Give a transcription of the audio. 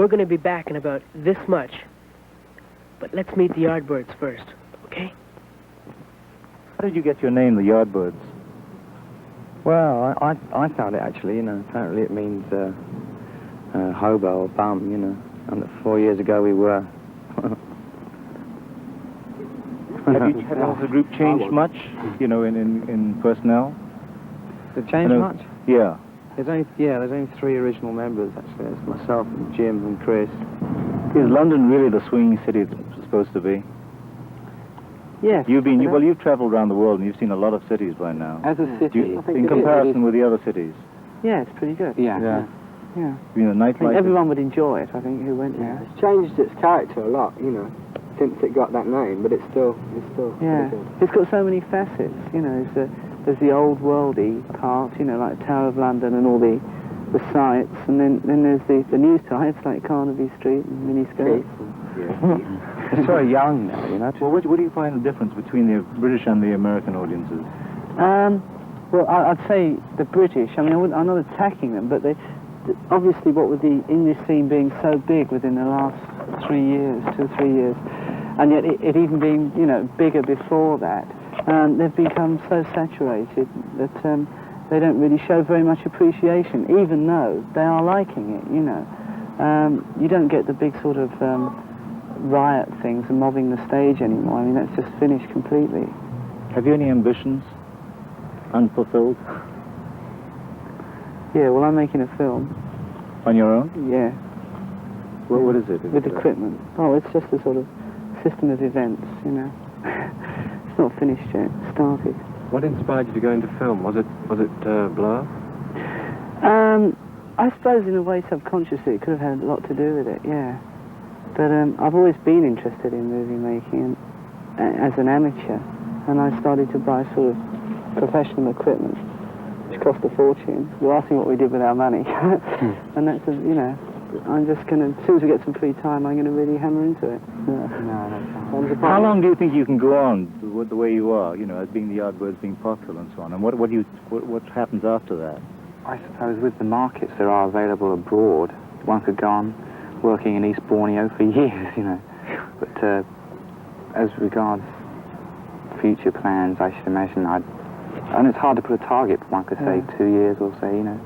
We're going to be back in about this much. But let's meet the Yardbirds first, okay? How did you get your name, the Yardbirds? Well, I found it actually, you know. Apparently it means hobo or bum, you know. And 4 years ago we were. Has the group changed much, you know, in personnel? Has it changed much? Yeah. There's only 3 original members actually. It's myself, and Jim, and Chris. Is London really the swinging city it's supposed to be? Yes. You've travelled around the world and you've seen a lot of cities by now. As a city, in comparison with the other cities. Yeah, it's pretty good. Yeah. You know, nightlife. Everyone would enjoy it, I think, who went there. It's changed its character a lot, you know, since it got that name, but it's still yeah. pretty good. It's got so many facets, you know. There's the old worldy part, you know, like Tower of London and all the sights, and then there's the new sights like Carnaby Street and miniskirts. Yeah. It's very young now, you know. Well, what do you find the difference between the British and the American audiences? Well, I'd say the British. I mean, I'm not attacking them, but obviously, what with the English scene being so big within the last 2 or 3 years, and yet it even being, you know, bigger before that, they've become so saturated that they don't really show very much appreciation, even though they are liking it, you know. You don't get the big sort of riot things and mobbing the stage anymore. I mean, that's just finished completely. Have you any ambitions? Unfulfilled? Yeah, well, I'm making a film. On your own? Yeah. Well, what is it? With equipment. Oh, it's just a sort of system of events, you know. It's not finished yet. It started. What inspired you to go into film? Was it Blur? I suppose in a way subconsciously it could have had a lot to do with it, yeah. But I've always been interested in movie making as an amateur, and I started to buy sort of professional equipment, which cost a fortune. You're asking what we did with our money. And that's, you know, I'm just going to, as soon as we get some free time, I'm going to really hammer into it. How long do you think you can go on with the way you are, you know, as being the Yardbirds, being popular and so on? And what happens after that? I suppose with the markets that are available abroad, one could go on working in East Borneo for years, you know. But as regards future plans, I should imagine and it's hard to put a target, but one could say 2 years or so, you know.